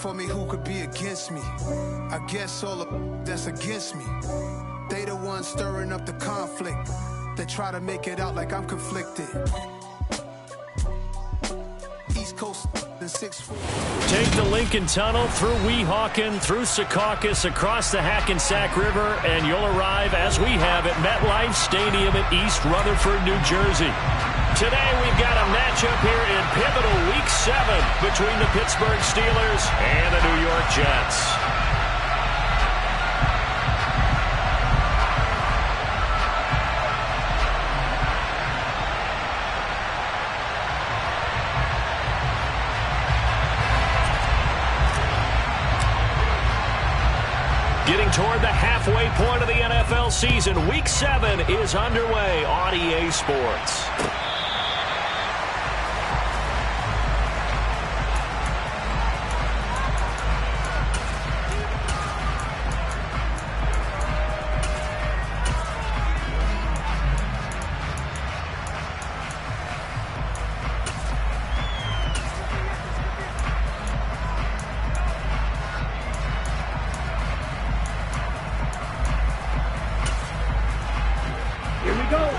for me, who could be against me? I guess all of that's against me. They the ones stirring up the conflict. They try to make it out like I'm conflicted. East Coast and 6'4". Take the Lincoln Tunnel through Weehawken, through Secaucus, across the Hackensack River, and you'll arrive, as we have, at MetLife Stadium in East Rutherford, New Jersey. Today we've got a matchup here in pivotal Week 7 between the Pittsburgh Steelers and the New York Jets. Getting toward the halfway point of the NFL season, Week 7 is underway on EA Sports.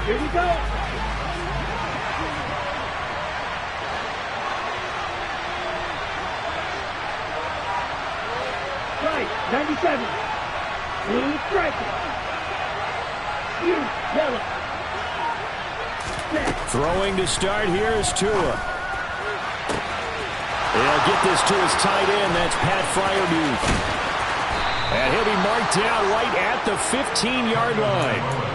Here we go. Right, 97. Blue striker. Yellow. Throwing to start here is Tua. He'll get this to his tight end. That's Pat Freiermuth. And he'll be marked down right at the 15-yard line.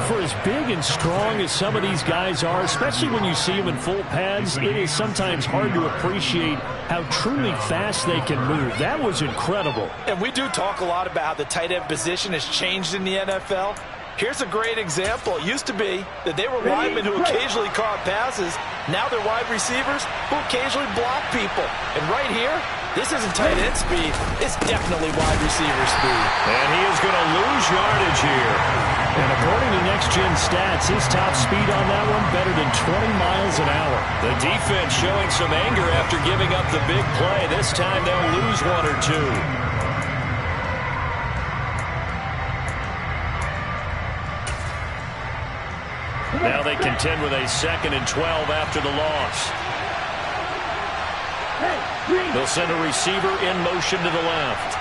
For as big and strong as some of these guys are, especially when you see them in full pads, it is sometimes hard to appreciate how truly fast they can move. That was incredible. And we do talk a lot about how the tight end position has changed in the NFL. Here's a great example. It used to be that they were linemen who occasionally caught passes. Now they're wide receivers who occasionally block people. And right here, this isn't tight end speed. It's definitely wide receiver speed. And he is going to lose yardage here. And according to Next Gen Stats, his top speed on that one better than 20 miles an hour. The defense showing some anger after giving up the big play. This time they'll lose one or two. Now they contend with a 2nd and 12 after the loss. They'll send a receiver in motion to the left.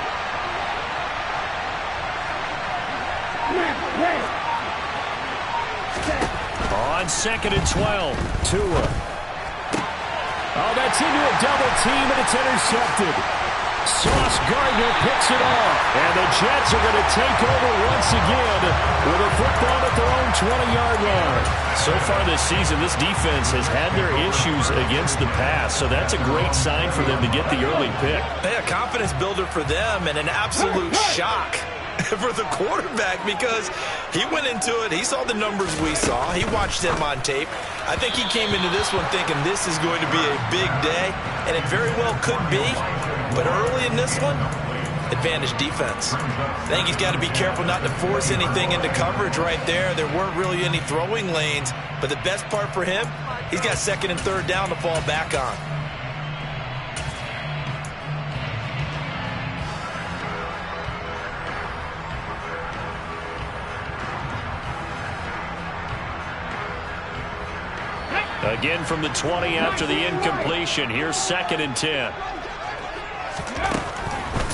On 2nd and 12, Tua. Oh, that's into a double team, and it's intercepted. Sauce Gardner picks it off. And the Jets are going to take over once again with a football at their own 20-yard line. So far this season, this defense has had their issues against the pass, so that's a great sign for them to get the early pick. Yeah, confidence builder for them and an absolute shock for the quarterback because he went into it. He saw the numbers we saw. He watched them on tape. I think he came into this one thinking this is going to be a big day, and it very well could be. But early in this one, advantage defense. I think he's got to be careful not to force anything into coverage right there. There weren't really any throwing lanes, but the best part for him, he's got 2nd and 3rd down to fall back on. Again from the 20 after the incompletion. Here's 2nd and 10.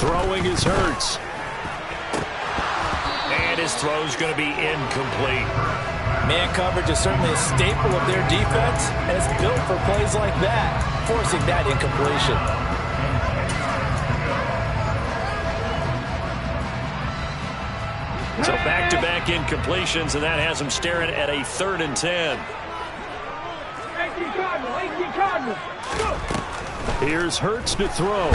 Throwing is Hurts. And his throw's going to be incomplete. Man coverage is certainly a staple of their defense, and it's built for plays like that, forcing that incompletion. So back-to-back incompletions, and that has him staring at a 3rd and 10. Here's Hurts to throw.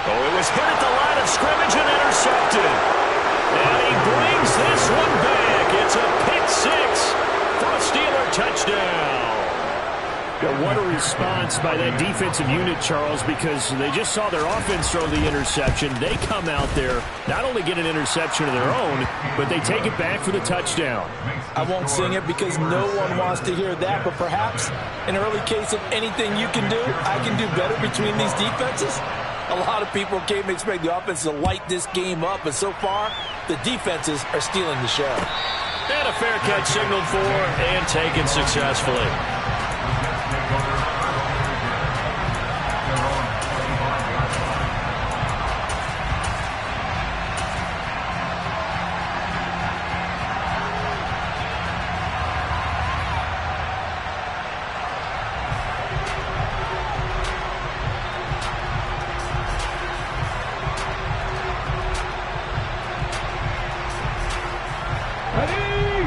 Oh, it was hit at the line of scrimmage and intercepted. And he brings this one back. It's a pick 6 for a Steeler touchdown. Yeah, what a response by that defensive unit, Charles, because they just saw their offense throw the interception. They come out there, not only get an interception of their own, but they take it back for the touchdown. I won't sing it because no one wants to hear that, but perhaps an early case of anything you can do, I can do better between these defenses. A lot of people came to expect the offense to light this game up, but so far, the defenses are stealing the show. And a fair catch signaled for and taken successfully.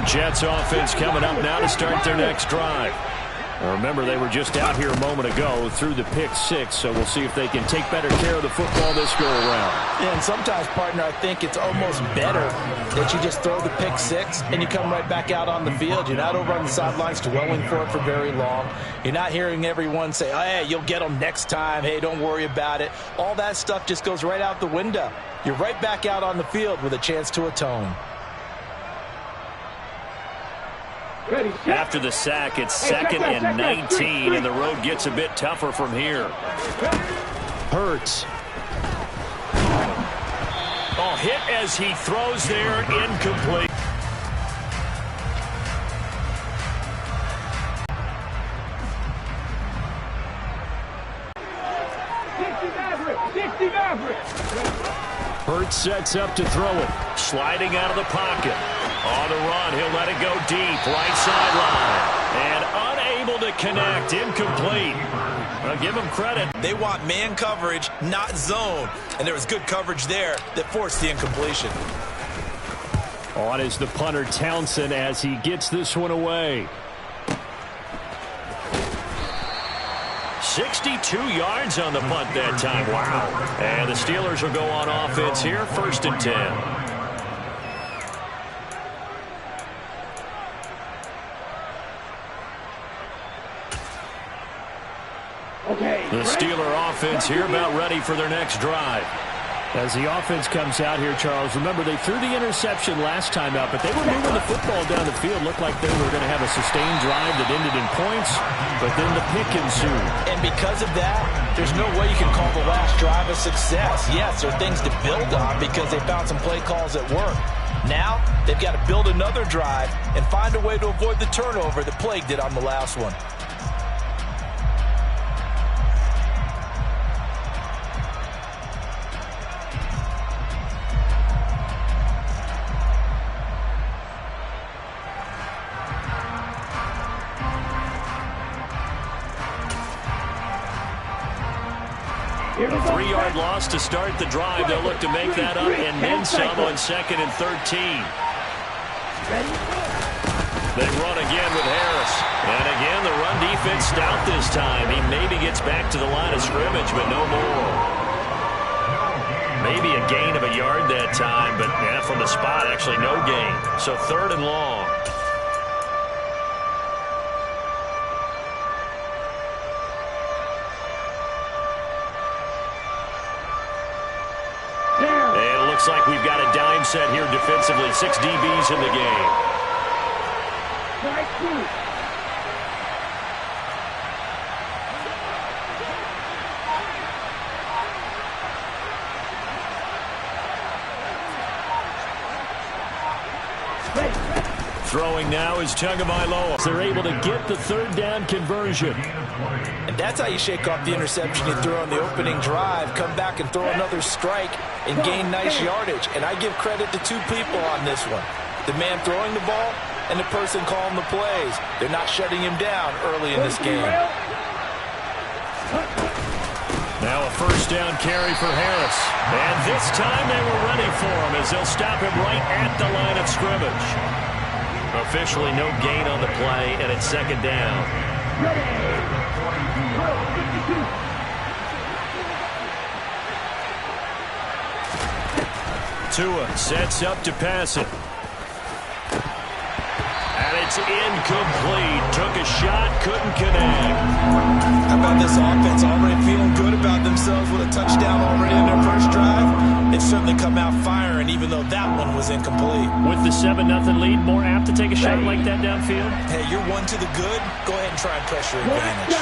Jets offense coming up now to start their next drive. Remember, they were just out here a moment ago through the pick six, so we'll see if they can take better care of the football this go-around. Yeah, and sometimes, partner, I think it's almost better that you just throw the pick six and you come right back out on the field. You're not over on the sidelines dwelling for it for very long. You're not hearing everyone say, oh, hey, you'll get them next time. Hey, don't worry about it. All that stuff just goes right out the window. You're right back out on the field with a chance to atone. After the sack, it's second and 19, and the road gets a bit tougher from here. Hurts. Oh, hit as he throws there, incomplete. Hurts sets up to throw it. Sliding out of the pocket. On the run, he'll let it go deep. Right sideline. And unable to connect. Incomplete. I'll give him credit. They want man coverage, not zone. And there was good coverage there that forced the incompletion. On is the punter, Townsend, as he gets this one away. 62 yards on the punt that time. Wow. And the Steelers will go on offense here, 1st and 10. The Steeler offense here about ready for their next drive. As the offense comes out here, Charles, remember they threw the interception last time out, but they were moving the football down the field. Looked like they were going to have a sustained drive that ended in points, but then the pick ensued. And because of that, there's no way you can call the last drive a success. Yes, there are things to build on because they found some play calls that work. Now, they've got to build another drive and find a way to avoid the turnover that plagued it on the last one. A 3-yard loss to start the drive. They'll look to make that up and then some on 2nd and 13. They run again with Harris. And again, the run defense stout this time. He maybe gets back to the line of scrimmage, but no more. Maybe a gain of a yard that time, but from the spot, actually no gain. So 3rd and long. Looks like we've got a dime set here defensively. 6 DBs in the game. Throwing now is Tagovailoa. They're able to get the 3rd down conversion. And that's how you shake off the interception you threw on the opening drive, come back and throw another strike and gain nice yardage. And I give credit to 2 people on this one. The man throwing the ball and the person calling the plays. They're not shutting him down early in this game. Now a 1st down carry for Harris. And this time they were ready for him as they'll stop him right at the line of scrimmage. Officially no gain on the play, and it's 2nd down. Tua sets up to pass it. And it It's incomplete. Took a shot, couldn't connect. How about this offense already feeling good about themselves with a touchdown already in their first drive? They've certainly come out firing, even though that one was incomplete. With the 7-0 lead, more apt to take a shot like that downfield? Hey, you're one to the good. Go ahead and try and pressure advantage.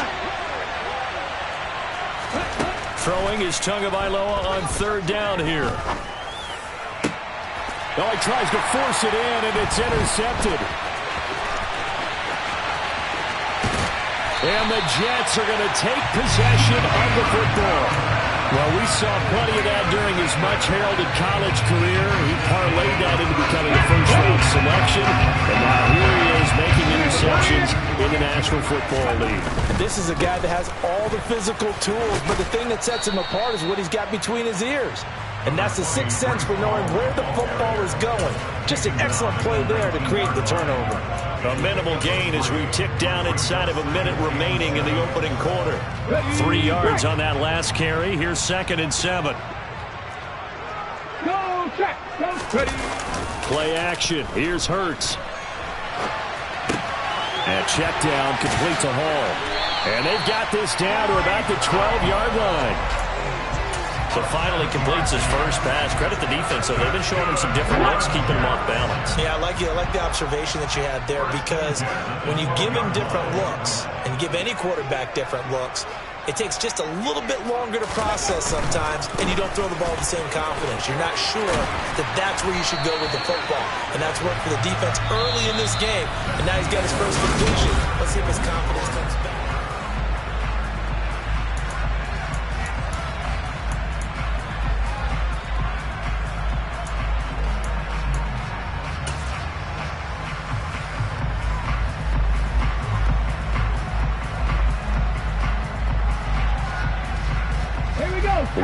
Throwing is Tagovailoa on 3rd down here. Oh, he tries to force it in, and it's intercepted. And the Jets are going to take possession of the football. Well, we saw plenty of that during his much-heralded college career. He parlayed that into becoming a first-round selection. And now here he is making interceptions in the National Football League. This is a guy that has all the physical tools, but the thing that sets him apart is what he's got between his ears. And that's the sixth sense for knowing where the football is going. Just an excellent play there to create the turnover. A minimal gain as we tick down inside of a minute remaining in the opening quarter. 3 yards on that last carry. Here's 2nd and 7. Go, check. Go, ready. Play action. Here's Hurts. And check down complete to Hall. And they've got this down to about the 12-yard line. So finally completes his first pass. Credit the defense, so they've been showing him some different looks, keeping him off balance. Yeah, I like the observation that you had there, because when you give him different looks and give any quarterback different looks, it takes just a little bit longer to process sometimes, and you don't throw the ball with the same confidence. You're not sure that that's where you should go with the football, and that's worked for the defense early in this game, and now he's got his first completion. Let's see if his confidence comes back.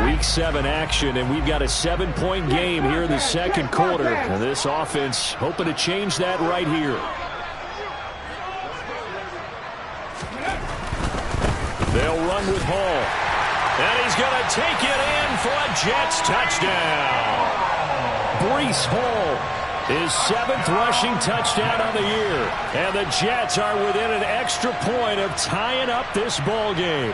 Week 7 action, and we've got a 7-point game here in the second quarter. And this offense hoping to change that right here. They'll run with Hall. And he's going to take it in for a Jets touchdown. Breece Hall, his 7th rushing touchdown on the year. And the Jets are within an extra point of tying up this ball game.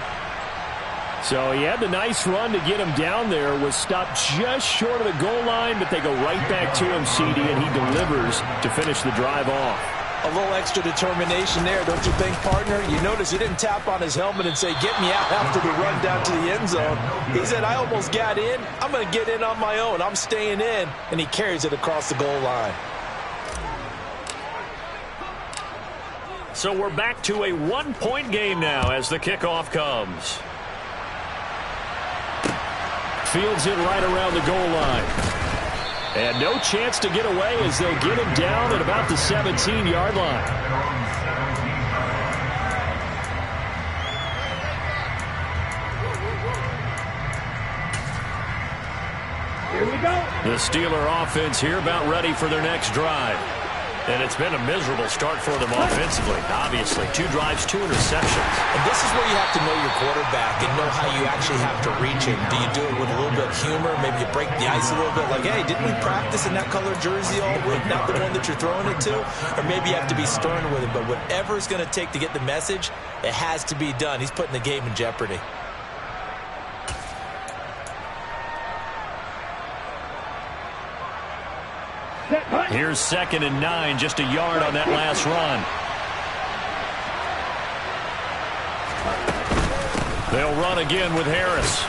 So he had the nice run to get him down there, was stopped just short of the goal line, but they go right back to him, CD, and he delivers to finish the drive off. A little extra determination there, don't you think, partner? You notice he didn't tap on his helmet and say, get me out after the run down to the end zone. He said, I almost got in. I'm going to get in on my own. I'm staying in. And he carries it across the goal line. So we're back to a 1-point game now as the kickoff comes. Fields it right around the goal line. And no chance to get away as they'll get him down at about the 17-yard line. Here we go. The Steeler offense here about ready for their next drive. And it's been a miserable start for them offensively. Obviously, 2 drives, 2 interceptions. And this is where you have to know your quarterback and know how you actually have to reach him. Do you do it with a little bit of humor? Maybe you break the ice a little bit. Like, hey, didn't we practice in that color jersey all week? Not the one that you're throwing it to? Or maybe you have to be stern with him. But whatever it's going to take to get the message, it has to be done. He's putting the game in jeopardy. Here's 2nd and 9, just a yard on that last run. They'll run again with Harris.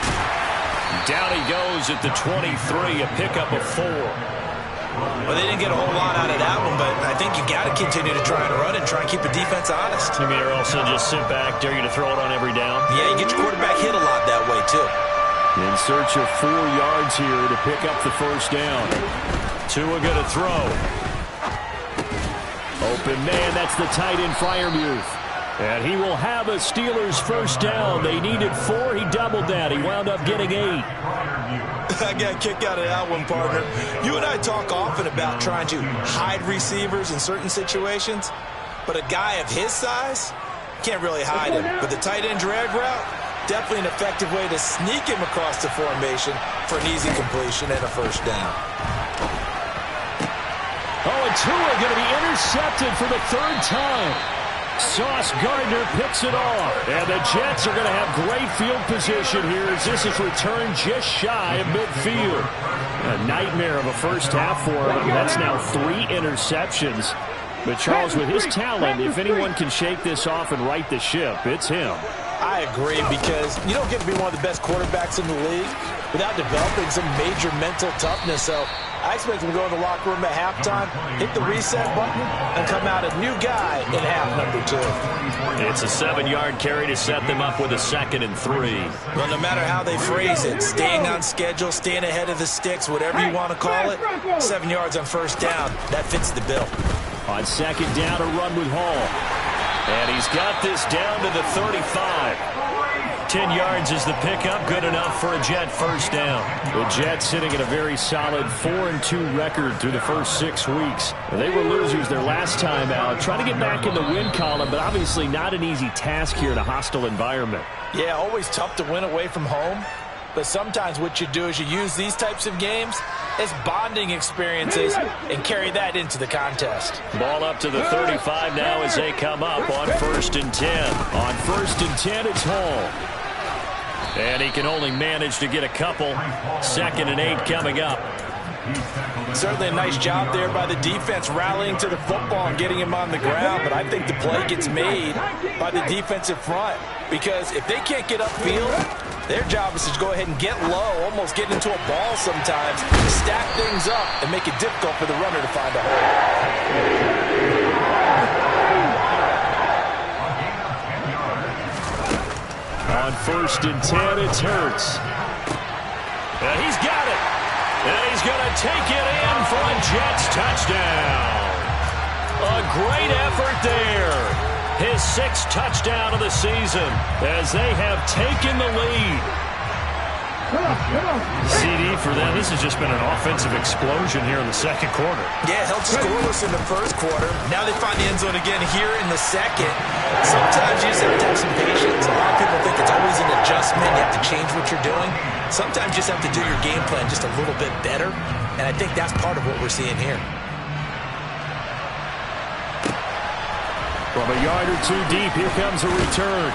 Down he goes at the 23, a pickup of 4. Well, they didn't get a whole lot out of that one, but I think you got to continue to try and run and try and keep the defense honest. You mean, or also just sit back, dare you to throw it on every down? Yeah, you get your quarterback hit a lot that way, too. In search of 4 yards here to pick up the first down. Tua going to throw. Open man, that's the tight end Freiermuth. And he will have a Steelers first down. They needed 4. He doubled that. He wound up getting 8. I got a kick out of that one, partner. You and I talk often about trying to hide receivers in certain situations, but a guy of his size can't really hide him. But the tight end drag route, definitely an effective way to sneak him across the formation for an easy completion and a first down. Oh, and Tua going to be intercepted for the third time. Sauce Gardner picks it off. And the Jets are going to have great field position here as this is returned just shy of midfield. A nightmare of a first half for him. That's now 3 interceptions. But Charles, with his talent, if anyone can shake this off and right the ship, it's him. I agree, because you don't get to be one of the best quarterbacks in the league without developing some major mental toughness. So I expect him to go in the locker room at halftime, hit the reset button, and come out a new guy in half number 2. It's a 7-yard carry to set them up with a 2nd and 3. Well, no matter how they phrase it, staying on schedule, staying ahead of the sticks, whatever you want to call it, 7 yards on first down, that fits the bill. On 2nd down, a run with Hall. And he's got this down to the 35. 10 yards is the pickup, good enough for a Jet first down. The Jets sitting at a very solid 4-2 record through the first 6 weeks. They were losers their last time out, trying to get back in the win column, but obviously not an easy task here in a hostile environment. Yeah, always tough to win away from home. But sometimes what you do is you use these types of games as bonding experiences and carry that into the contest. Ball up to the 35 now as they come up on 1st and 10. On 1st and 10, it's Hall. And he can only manage to get a couple. 2nd and 8 coming up. Certainly a nice job there by the defense rallying to the football and getting him on the ground, but I think the play gets made by the defensive front, because if they can't get upfield, their job is to go ahead and get low, almost get into a ball sometimes, stack things up, and make it difficult for the runner to find a hole. On 1st and 10, it's Hurts. And he's got it. And he's going to take it in for a Jets touchdown. A great effort there. His 6th touchdown of the season as they have taken the lead. CD for them. This has just been an offensive explosion here in the 2nd quarter. Yeah, held scoreless in the 1st quarter. Now they find the end zone again here in the 2nd. Sometimes you just have to have some patience. A lot of people think it's always an adjustment. You have to change what you're doing. Sometimes you just have to do your game plan just a little bit better. And I think that's part of what we're seeing here. From a yard or 2 deep, here comes a return.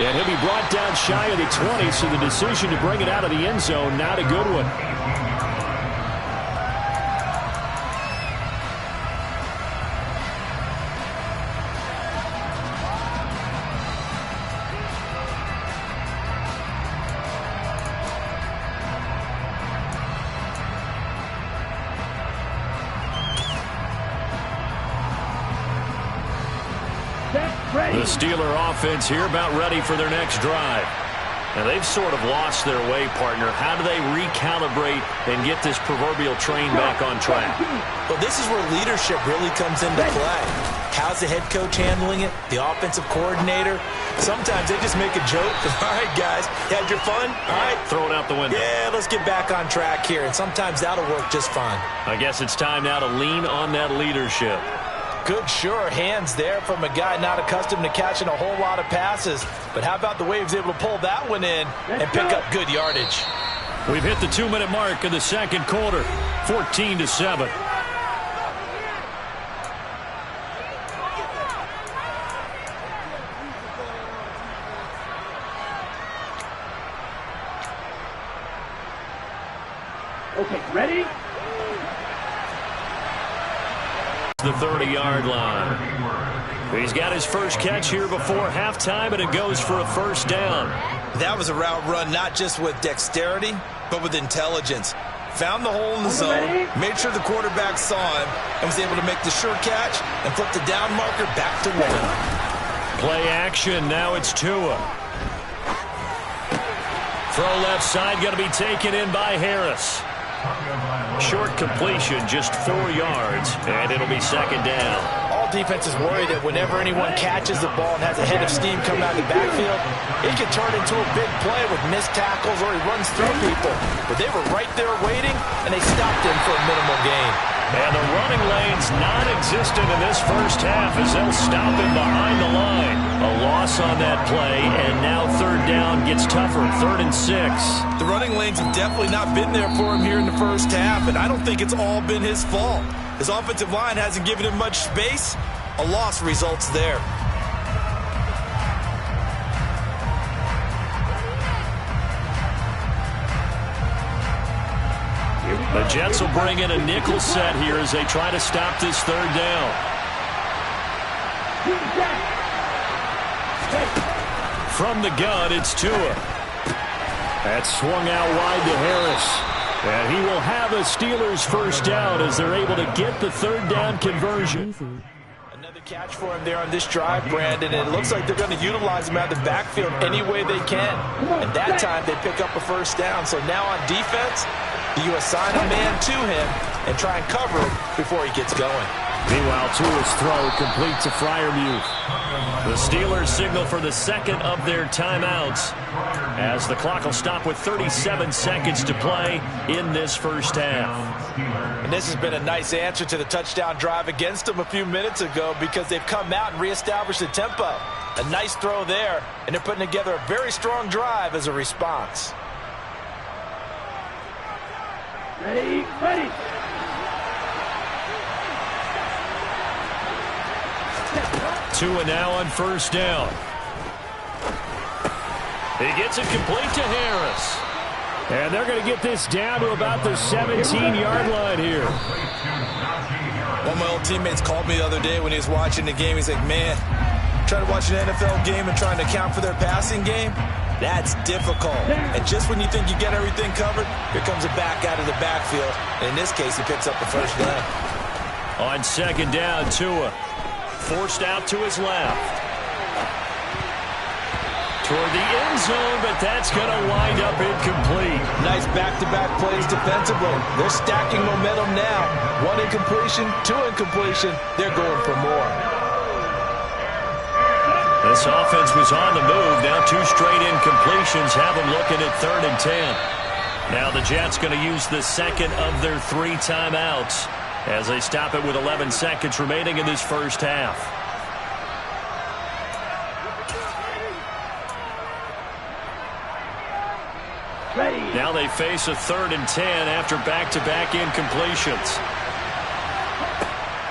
And he'll be brought down shy of the 20, so the decision to bring it out of the end zone, not a good one. The Steeler offense here about ready for their next drive. Now they've sort of lost their way, partner. How do they recalibrate and get this proverbial train back on track? Well, this is where leadership really comes into play. How's the head coach handling it? The offensive coordinator? Sometimes they just make a joke. All right, guys, you had your fun? All right. Throw it out the window. Yeah, let's get back on track here. And sometimes that'll work just fine. I guess it's time now to lean on that leadership. Good, sure hands there from a guy not accustomed to catching a whole lot of passes. But how about the way he was able to pull that one in and pick up good yardage? We've hit the 2-minute mark of the 2nd quarter, 14-7. Okay, ready? The 30-yard line. He's got his first catch here before halftime, and it goes for a first down. That was a route run not just with dexterity, but with intelligence. Found the hole in the zone, made sure the quarterback saw him, and was able to make the sure catch and flip the down marker back to one. Play action. Now it's Tua. Throw left side, going to be taken in by Harris. Short completion, just 4 yards, and it'll be 2nd down. All defenses worry that whenever anyone catches the ball and has a head of steam coming out of the backfield, it can turn into a big play with missed tackles or he runs through people. But they were right there waiting, and they stopped him for a minimal gain. And the running lane's non-existent in this first half as they'll stop him behind the line. A loss on that play, and now 3rd down gets tougher, 3rd and 6. The running lanes have definitely not been there for him here in the first half, and I don't think it's all been his fault. His offensive line hasn't given him much space. A loss results there. The Jets will bring in a nickel set here as they try to stop this third down. From the gun, it's Tua. That's swung out wide to Harris. And he will have a Steelers first down as they're able to get the third down conversion. Another catch for him there on this drive, Brandon. And it looks like they're going to utilize him out of the backfield any way they can. And that time they pick up a first down. So now on defense, you assign a man to him and try and cover it before he gets going. Meanwhile, Tua's throw complete to Freiermuth. The Steelers signal for the second of their timeouts as the clock will stop with 37 seconds to play in this first half. And this has been a nice answer to the touchdown drive against them a few minutes ago because they've come out and reestablished the tempo. A nice throw there, and they're putting together a very strong drive as a response. Ready, ready. Tua now on first down. He gets it complete to Harris. And they're going to get this down to about the 17-yard line here. One of my old teammates called me the other day when he was watching the game. He's like, man, trying to watch an NFL game and trying to account for their passing game, that's difficult. And just when you think you get everything covered, here comes a back out of the backfield. And in this case, he picks up the first down. On second down, Tua forced out to his left. Toward the end zone, but that's going to wind up incomplete. Nice back-to-back plays defensively. They're stacking momentum now. One incompletion, two incompletion. They're going for more. This offense was on the move. Now two straight incompletions have them looking at 3rd and 10. Now the Jets going to use the second of their 3 timeouts as they stop it with 11 seconds remaining in this first half. Ready. Now they face a 3rd and 10 after back-to-back incompletions.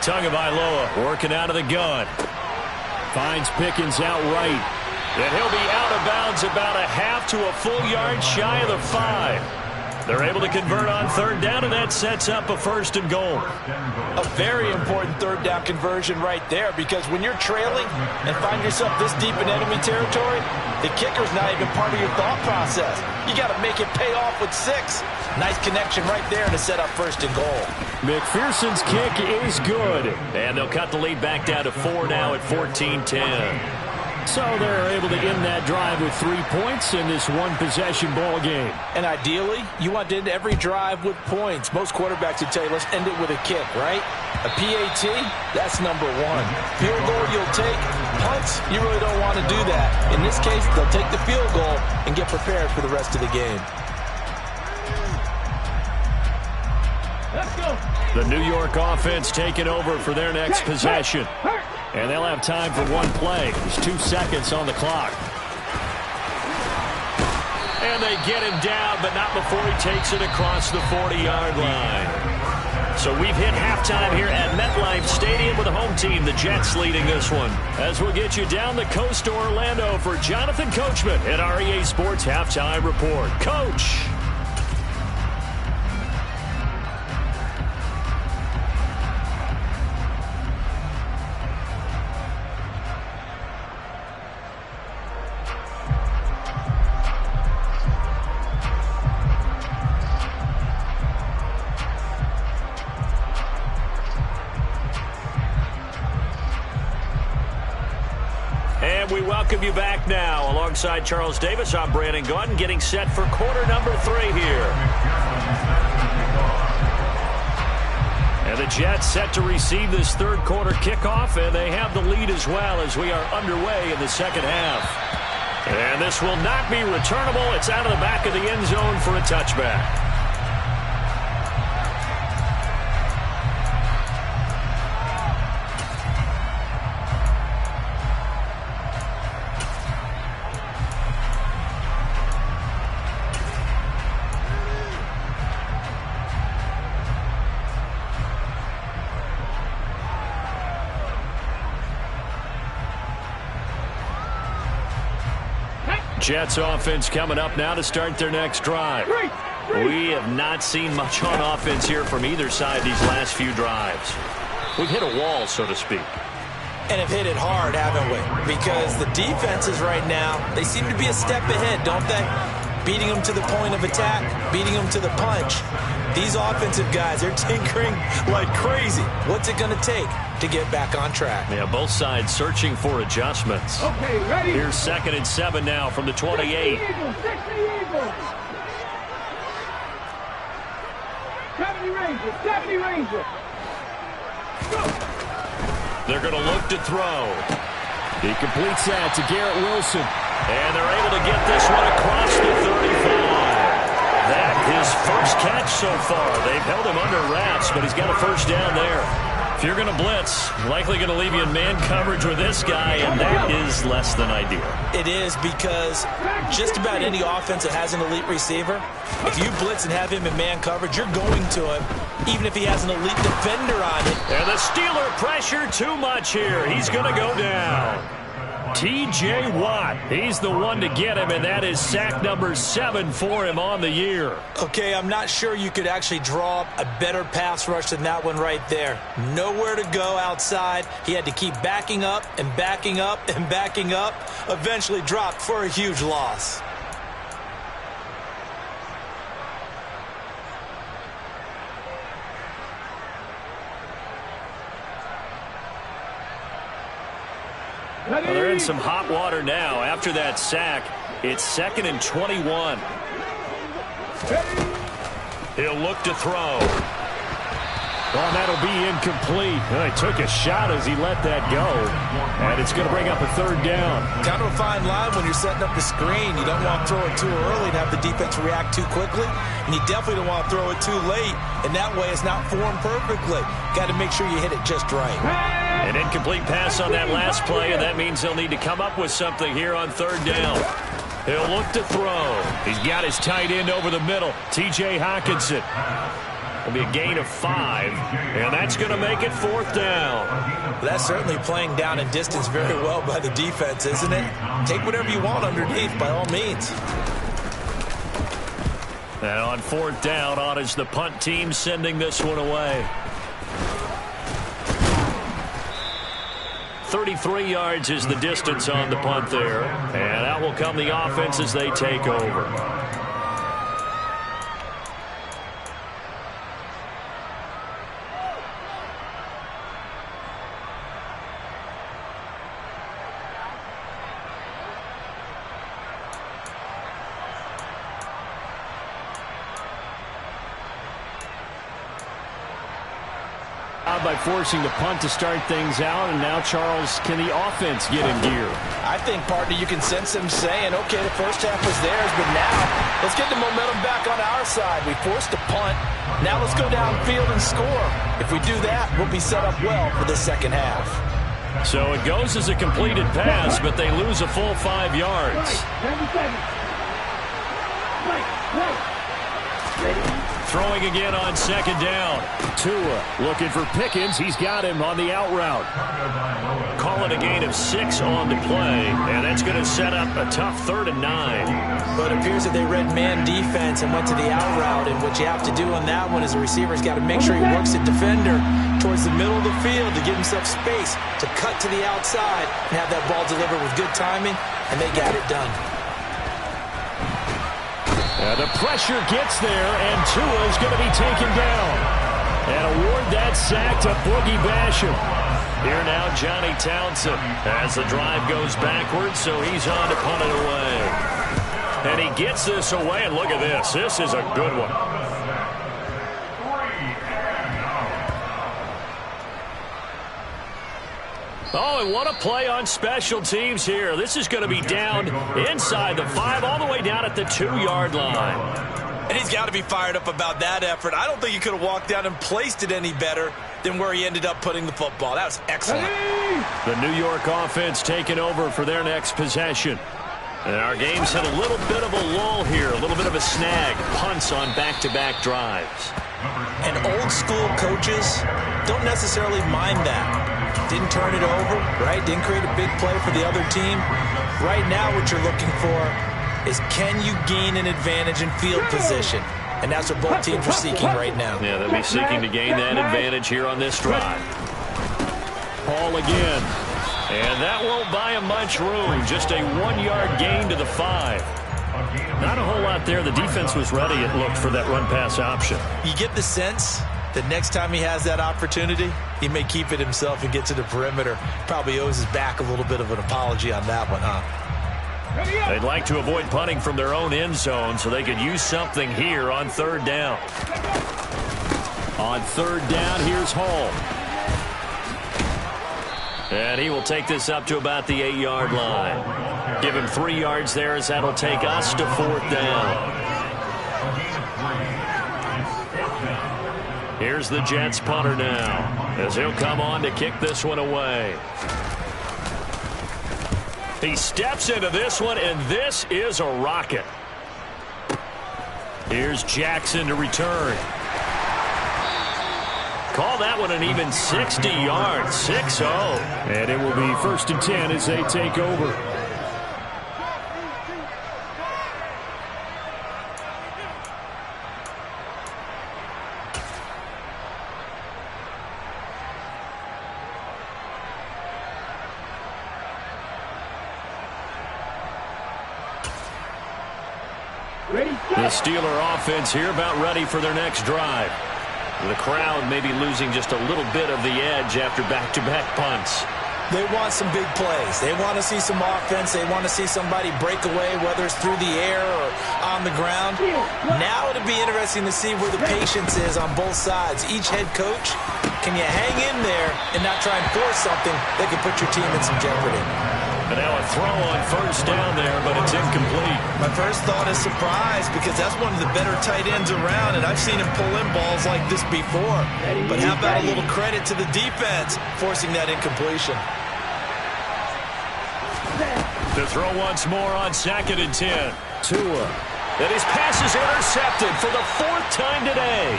Tagovailoa working out of the gun. Finds Pickens out right. And he'll be out of bounds about a half to a full yard shy of the 5. They're able to convert on 3rd down, and that sets up a 1st and goal. A very important 3rd down conversion right there, because when you're trailing and find yourself this deep in enemy territory, the kicker's not even part of your thought process. You got to make it pay off with 6. Nice connection right there to set up 1st and goal. McPherson's kick is good, and they'll cut the lead back down to 4 now at 14-10. So they're able to end that drive with 3 points in this one-possession ball game. And ideally, you want to end every drive with points. Most quarterbacks would tell you, let's end it with a kick, right? A PAT, that's number 1. Field goal you'll take. Punts, you really don't want to do that. In this case, they'll take the field goal and get prepared for the rest of the game. Let's go. The New York offense taking over for their next possession. And they'll have time for one play. There's 2 seconds on the clock. And they get him down, but not before he takes it across the 40-yard line. So we've hit halftime here at MetLife Stadium with the home team, the Jets, leading this one. As we'll get you down the coast to Orlando for Jonathan Coachman at our EA Sports Halftime Report. Coach. We welcome you back now. Alongside Charles Davis, I'm Brandon Gaudin, getting set for quarter number 3 here. And the Jets set to receive this 3rd quarter kickoff, and they have the lead as well as we are underway in the 2nd half. And this will not be returnable. It's out of the back of the end zone for a touchback. Jets offense coming up now to start their next drive. We have not seen much on offense here from either side these last few drives. We've hit a wall, so to speak. And have hit it hard, haven't we? Because the defenses right now, they seem to be a step ahead, don't they? Beating them to the point of attack, beating them to the punch. These offensive guys, they're tinkering like crazy. What's it going to take to get back on track? Yeah, both sides searching for adjustments. Okay, ready. Here's 2nd and 7 now from the 28. 60 Eagles. 70 Rangers. 70 Rangers. Go. They're going to look to throw. He completes that to Garrett Wilson. And they're able to get this one across the 35. That his first catch so far. They've held him under wraps, but he's got a first down there. If you're going to blitz, likely going to leave you in man coverage with this guy, and that is less than ideal. It is, because just about any offense that has an elite receiver, if you blitz and have him in man coverage, you're going to him, even if he has an elite defender on it. And the Steeler pressure too much here. He's going to go down. T.J. Watt, he's the one to get him, and that is sack number 7 for him on the year. Okay, I'm not sure you could actually draw up a better pass rush than that one right there. Nowhere to go outside. He had to keep backing up and backing up and backing up. Eventually dropped for a huge loss. Well, they're in some hot water now. After that sack, it's 2nd and 21. He'll look to throw. Oh, that'll be incomplete. Well, he took a shot as he let that go. And it's going to bring up a 3rd down. Kind of a fine line when you're setting up the screen. You don't want to throw it too early and have the defense react too quickly. And you definitely don't want to throw it too late. And that way it's not formed perfectly. Got to make sure you hit it just right. An incomplete pass on that last play, and that means they'll need to come up with something here on 3rd down. He'll look to throw. He's got his tight end over the middle, T.J. Hockenson. It'll be a gain of 5, and that's going to make it 4th down. Well, that's certainly playing down in distance very well by the defense, isn't it? Take whatever you want underneath, by all means. And on 4th down, on is the punt team sending this one away. 33 yards is the distance on the punt there. And out will come the offense as they take over. By forcing the punt to start things out, and now, Charles, can the offense get in gear? I think, partner, you can sense them saying, okay, the first half was theirs, but now let's get the momentum back on our side. We forced a punt. Now let's go downfield and score. If we do that, we'll be set up well for the second half. So it goes as a completed pass, but they lose a full 5 yards. 10 seconds. Ready. Throwing again on 2nd down. Tua looking for Pickens. He's got him on the out route. Call it a gain of 6 on the play, and that's going to set up a tough 3rd and 9. But it appears that they read man defense and went to the out route, and what you have to do on that one is the receiver's got to make sure he works the defender towards the middle of the field to give himself space to cut to the outside and have that ball delivered with good timing, and they got it done. The pressure gets there, and Tua is going to be taken down. And award that sack to Boogie Basham. Here now, Johnny Townsend, as the drive goes backwards, so he's on to punt it away. And he gets this away, and look at this. This is a good one. Oh, and what a play on special teams here. This is going to be down inside the 5, all the way down at the 2-yard line. And he's got to be fired up about that effort. I don't think he could have walked down and placed it any better than where he ended up putting the football. That was excellent. The New York offense taking over for their next possession. And our game's had a little bit of a lull here, a little bit of a snag. Punts on back-to-back drives. And old-school coaches don't necessarily mind that. Didn't turn it over, right? Didn't create a big play for the other team. Right now what you're looking for is can you gain an advantage in field position? And that's what both teams are seeking right now. Yeah, they'll be seeking to gain that advantage here on this drive. Paul again. And that won't buy him much room. Just a 1-yard gain to the 5. Not a whole lot there. The defense was ready, it looked, for that run-pass option. You get the sense that next time he has that opportunity, he may keep it himself and get to the perimeter. Probably owes his back a little bit of an apology on that one, huh? They'd like to avoid punting from their own end zone so they could use something here on 3rd down. On 3rd down, here's Hall. And he will take this up to about the 8-yard line. Give him 3 yards there as that'll take us to 4th down. Here's the Jets punter now as he'll come on to kick this one away. He steps into this one, and this is a rocket. Here's Jackson to return. Call that one an even 60 yards, 6-0. And it will be 1st and 10 as they take over. The Steeler offense here about ready for their next drive. The crowd may be losing just a little bit of the edge after back-to-back punts. They want some big plays. They want to see some offense. They want to see somebody break away, whether it's through the air or on the ground. Now it'll be interesting to see where the patience is on both sides. Each head coach, can you hang in there and not try and force something that could put your team in some jeopardy? And now a throw on 1st down there, but it's incomplete. My first thought is surprise because that's one of the better tight ends around, and I've seen him pull in balls like this before. But how about a little credit to the defense forcing that incompletion? To throw once more on 2nd and 10. Tua. And his pass is intercepted for the 4th time today.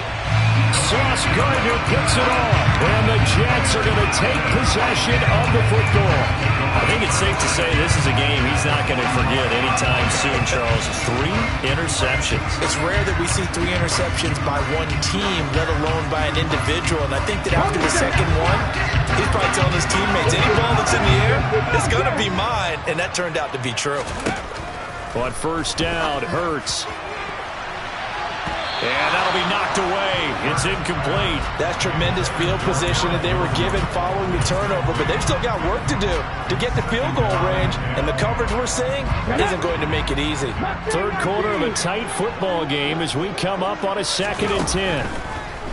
Sauce Gardner picks it off. And the Jets are going to take possession of the football. I think it's safe to say this is a game he's not going to forget anytime soon, Charles. 3 interceptions. It's rare that we see 3 interceptions by one team, let alone by an individual. And I think that after the second one, he's probably telling his teammates, any ball that's in the air, it's going to be mine. And that turned out to be true. On 1st down, Hurts. And that'll be knocked away. It's incomplete. That's tremendous field position that they were given following the turnover, but they've still got work to do to get the field goal range, and the coverage we're seeing isn't going to make it easy. 3rd quarter of a tight football game as we come up on a 2nd and 10.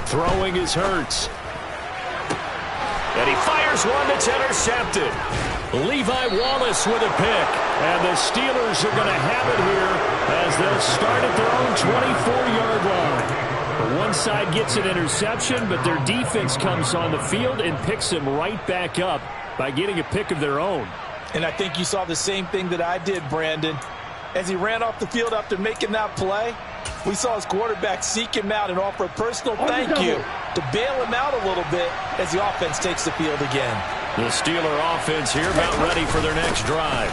Throwing is Hurts. And he fires one that's intercepted. Levi Wallace with a pick. And the Steelers are going to have it here as they'll start at their own 24-yard line. One side gets an interception, but their defense comes on the field and picks them right back up by getting a pick of their own. And I think you saw the same thing that I did, Brandon. As he ran off the field after making that play, we saw his quarterback seek him out and offer a personal thank you to bail him out a little bit as the offense takes the field again. The Steeler offense here about ready for their next drive.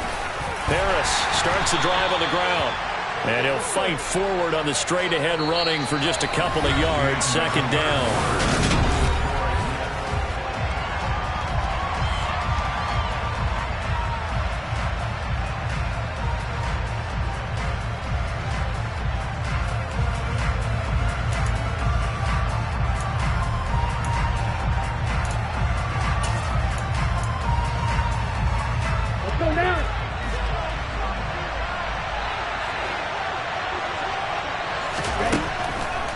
Harris starts the drive on the ground. And he'll fight forward on the straight-ahead running for just a couple of yards. 2nd down.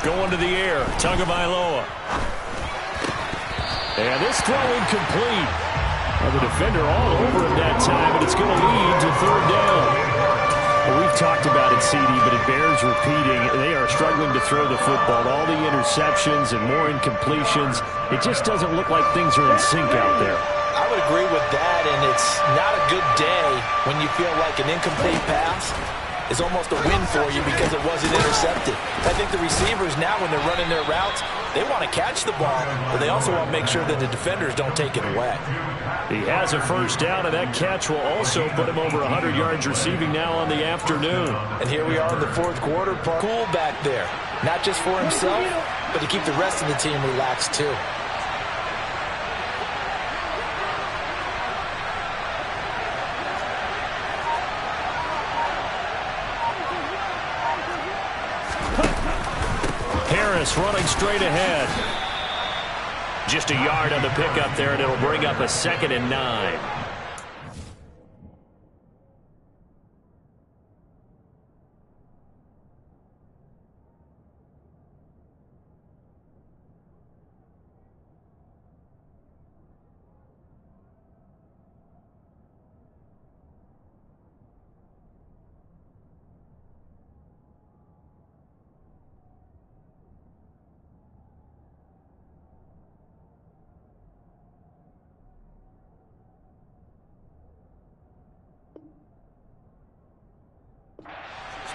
Going to the air, Tagovailoa. And this throw incomplete. Well, the defender all over him that time, but it's going to lead to 3rd down. Well, we've talked about it, CD, but it bears repeating. They are struggling to throw the football. All the interceptions and more incompletions. It just doesn't look like things are in sync out there. I would agree with that, and it's not a good day when you feel like an incomplete pass is almost a win for you because it wasn't intercepted. I think the receivers now, when they're running their routes, they want to catch the ball, but they also want to make sure that the defenders don't take it away. He has a first down, and that catch will also put him over 100 yards receiving now on the afternoon. And here we are in the fourth quarter. Cool back there, not just for himself, but to keep the rest of the team relaxed too. Harris running straight ahead. Just a yard on the pickup there, and it'll bring up a 2nd and 9.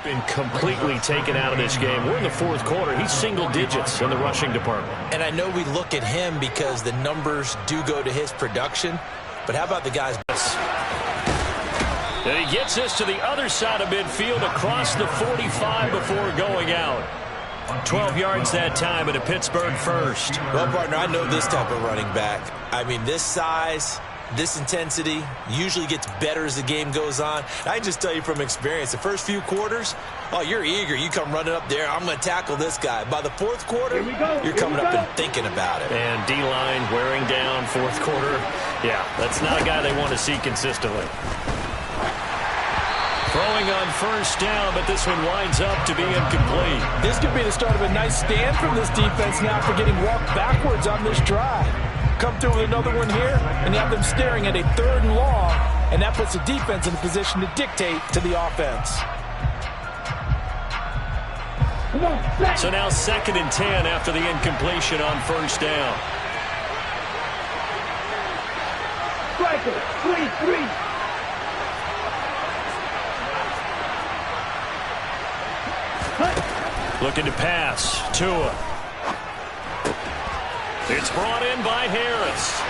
Been completely taken out of this game. We're in the fourth quarter. He's single digits in the rushing department. And I know we look at him because the numbers do go to his production, but how about the guys? And he gets this to the other side of midfield across the 45 before going out. 12 yards that time and a Pittsburgh first. Well, partner, I know this type of running back. I mean, this size, this intensity usually gets better as the game goes on. I can just tell you from experience, the first few quarters, oh, you're eager. You come running up there, I'm going to tackle this guy. By the fourth quarter, you're coming up and thinking about it. And D-line wearing down fourth quarter. Yeah, that's not a guy they want to see consistently. Throwing on first down, but this one winds up to be incomplete. This could be the start of a nice stand from this defense now for getting walked backwards on this drive. Come through with another one here, and you have them staring at a 3rd and long, and that puts the defense in a position to dictate to the offense. So now 2nd and 10 after the incompletion on first down. Striker, 3-3. Looking to pass. Tua. It's brought in by Harris.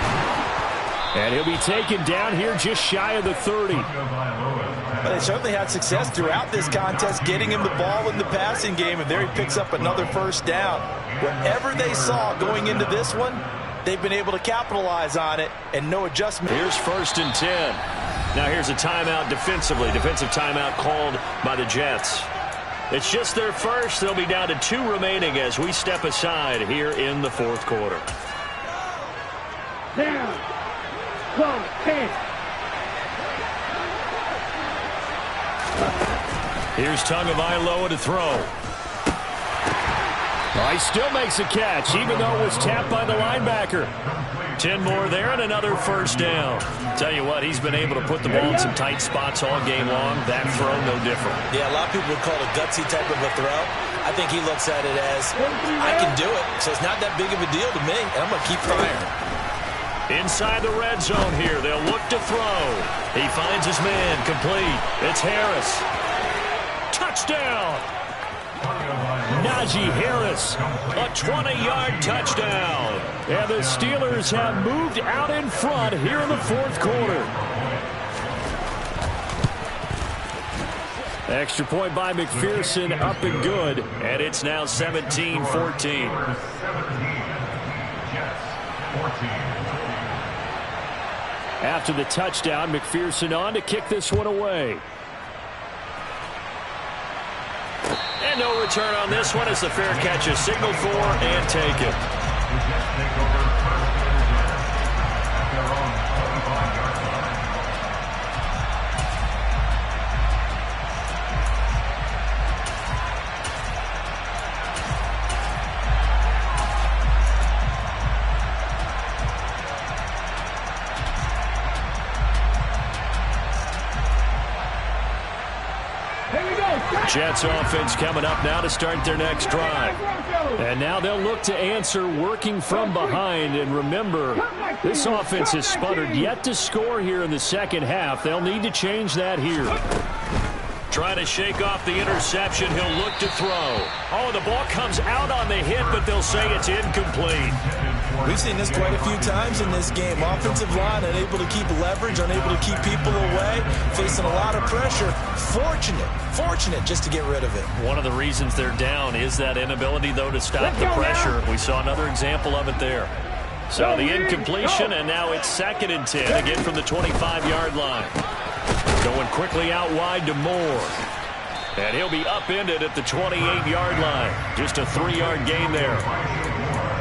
And he'll be taken down here just shy of the 30. Well, they certainly had success throughout this contest getting him the ball in the passing game, and there he picks up another first down. Whatever they saw going into this one, they've been able to capitalize on it, and no adjustment. Here's 1st and 10. Now here's a timeout defensively. Defensive timeout called by the Jets. It's just their first. They'll be down to 2 remaining as we step aside here in the fourth quarter. Down. Go, 10. Here's Tagovailoa to throw. Well, he still makes a catch, even though it was tapped by the linebacker. 10 more there and another first down. Tell you what, he's been able to put the ball in some tight spots all game long. That throw, no different. Yeah, a lot of people would call it a gutsy type of a throw. I think he looks at it as, I can do it, so it's not that big of a deal to me, and I'm going to keep firing. Inside the red zone here, they'll look to throw. He finds his man, complete. It's Harris. Touchdown! Najee Harris, a 20-yard touchdown. And the Steelers have moved out in front here in the fourth quarter. Extra point by McPherson, up and good. And it's now 17-14. After the touchdown, McPherson on to kick this one away. And no return on this one as the fair catch is signaled for and taken. Jets offense coming up now to start their next drive. And now they'll look to answer working from behind. And remember, this offense has sputtered yet to score here in the second half. They'll need to change that here. Trying to shake off the interception. He'll look to throw. Oh, the ball comes out on the hit, but they'll say it's incomplete. We've seen this quite a few times in this game. Offensive line unable to keep leverage, unable to keep people away, facing a lot of pressure. Fortunate just to get rid of it. One of the reasons they're down is that inability, though, to stop the pressure. We saw another example of it there. So the incompletion, and now it's 2nd and 10, again from the 25-yard line. Going quickly out wide to Moore. And he'll be upended at the 28-yard line. Just a 3-yard gain there.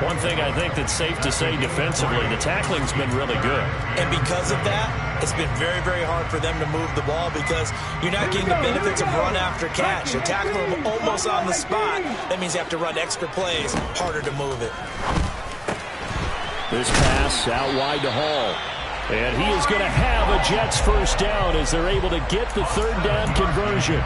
One thing I think that's safe to say defensively, the tackling's been really good. And because of that, it's been very, very hard for them to move the ball because you're not getting the benefits of run after catch. You're tackling them almost on the spot. That means you have to run extra plays, harder to move it. This pass out wide to Hall. And he is going to have a Jets first down as they're able to get the 3rd down conversion.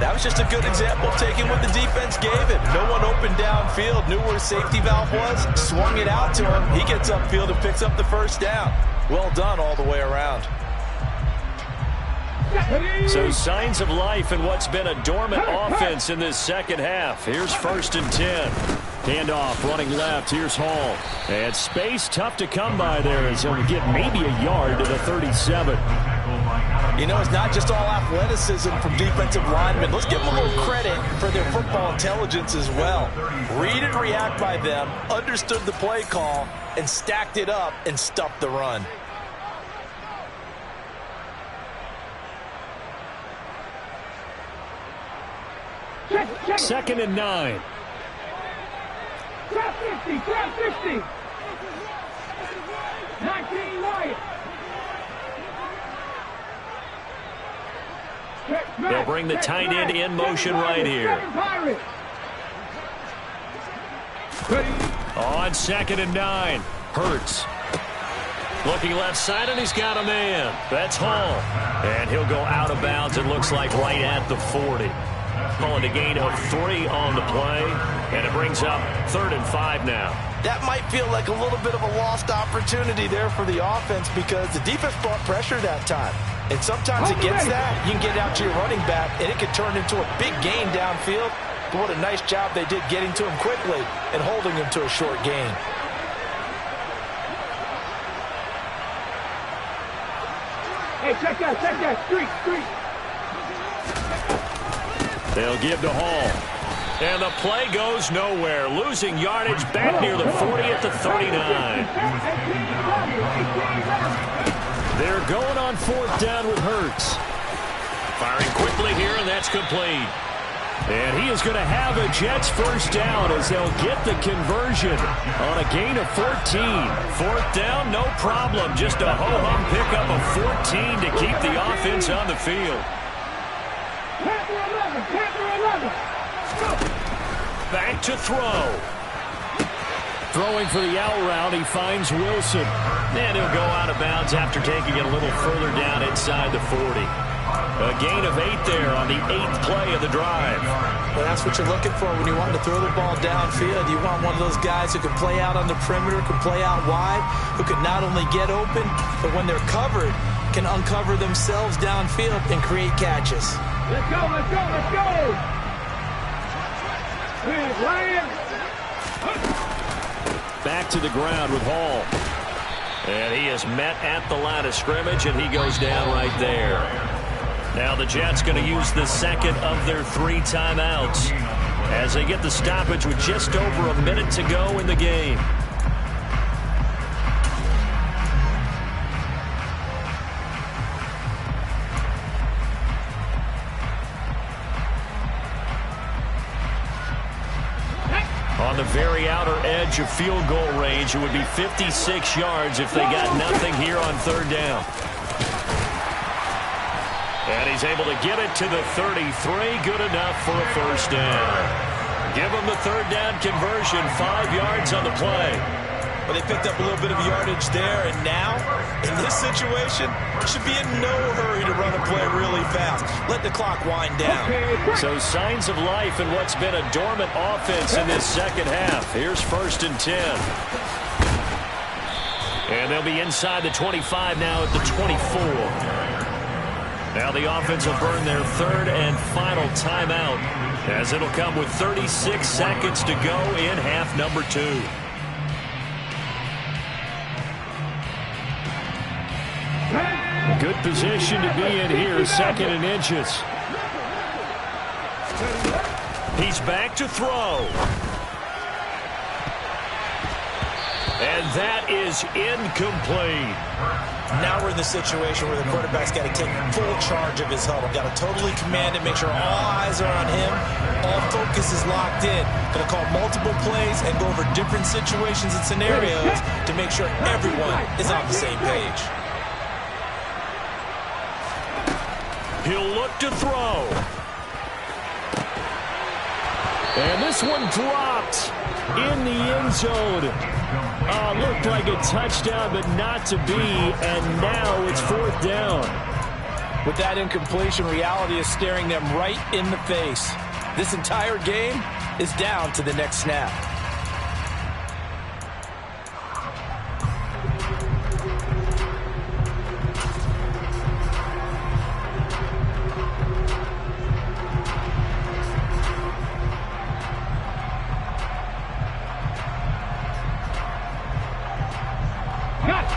That was just a good example of taking what the defense gave him. No one open downfield, knew where his safety valve was, swung it out to him. He gets upfield and picks up the first down. Well done all the way around. So signs of life in what's been a dormant offense in this second half. Here's 1st and 10. Handoff running left. Here's Hall. And space tough to come by there as he'll get maybe a yard to the 37. You know, it's not just all athleticism from defensive linemen. Let's give them a little credit for their football intelligence as well. Read and react by them, understood the play call, and stacked it up and stuffed the run. Second and 9. Trap 50, trap 50. 19 Wyatt. They'll bring the tight end in motion right here. On 2nd and 9. Hurts. Looking left side, and he's got a man. That's Hall. And he'll go out of bounds, it looks like, right at the 40. Calling a gain of 3 on the play, and it brings up 3rd and 5 now. That might feel like a little bit of a lost opportunity there for the offense because the defense brought pressure that time. And sometimes against that, you can get out to your running back, and it could turn into a big gain downfield. But what a nice job they did getting to him quickly and holding him to a short gain. Hey, check that, streak. They'll give to Hall. And the play goes nowhere. Losing yardage back near the 40 at the 39. They're going on 4th down with Hurts. Firing quickly here, and that's complete. And he is going to have a Jets first down as they'll get the conversion on a gain of 14. 4th down, no problem. Just a ho-hum pickup of 14 to keep the offense on the field. Back to throw. Throwing for the out route, he finds Wilson. And he'll go out of bounds after taking it a little further down inside the 40. A gain of 8 there on the 8th play of the drive. Well, that's what you're looking for when you want to throw the ball downfield. You want one of those guys who can play out on the perimeter, can play out wide, who can not only get open, but when they're covered, can uncover themselves downfield and create catches. Let's go. Ryan. Back to the ground with Hall. And he is met at the line of scrimmage, and he goes down right there. Now the Jets going to use the 2nd of their 3 timeouts as they get the stoppage with just over a minute to go in the game. On the very outer edge of field goal range, it would be 56 yards if they got nothing here on 3rd down. And he's able to get it to the 33. Good enough for a first down. Give him the 3rd down conversion. 5 yards on the play. Well, they picked up a little bit of yardage there, and now, in this situation, should be in no hurry to run a play really fast. Let the clock wind down. So signs of life in what's been a dormant offense in this second half. Here's 1st and 10. And they'll be inside the 25 now at the 24. Now the offense will burn their third and final timeout, as it'll come with 36 seconds to go in half number 2. Good position to be in here, second and inches. He's back to throw. And that is incomplete. Now we're in the situation where the quarterback's got to take full charge of his huddle. Got to totally command it, make sure all eyes are on him. All focus is locked in. Going to call multiple plays and go over different situations and scenarios to make sure everyone is on the same page. He'll look to throw. And this one dropped in the end zone. Looked like a touchdown, but not to be, and now it's 4th down. With that incompletion, reality is staring them right in the face. This entire game is down to the next snap.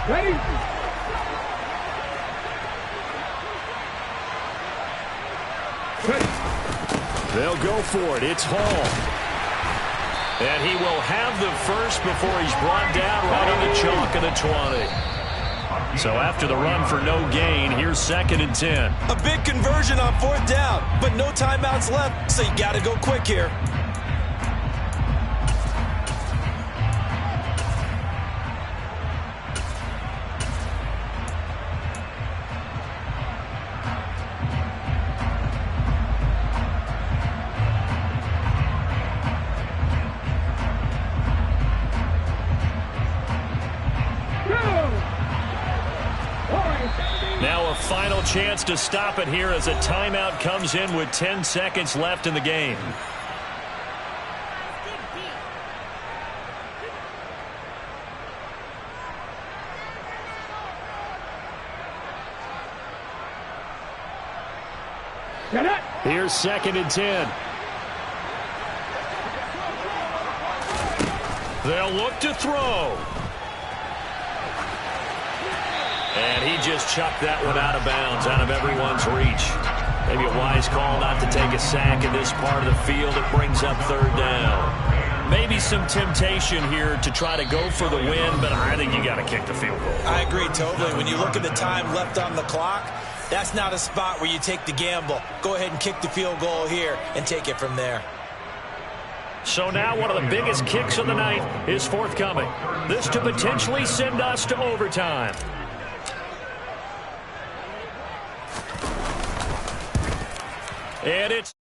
Ready? They'll go for it. It's Hall. And he will have the first before he's brought down right on the chalk of the 20. So after the run for no gain, here's 2nd and 10. A big conversion on 4th down, but no timeouts left, so you got to go quick here. Now a final chance to stop it here as a timeout comes in with 10 seconds left in the game. Here's 2nd and 10. They'll look to throw. And he just chucked that one out of bounds, out of everyone's reach. Maybe a wise call not to take a sack in this part of the field. It brings up 3rd down. Maybe some temptation here to try to go for the win, but I think you got to kick the field goal. I agree totally. When you look at the time left on the clock, that's not a spot where you take the gamble. Go ahead and kick the field goal here and take it from there. So now one of the biggest kicks of the night is forthcoming. This to potentially send us to overtime. And it's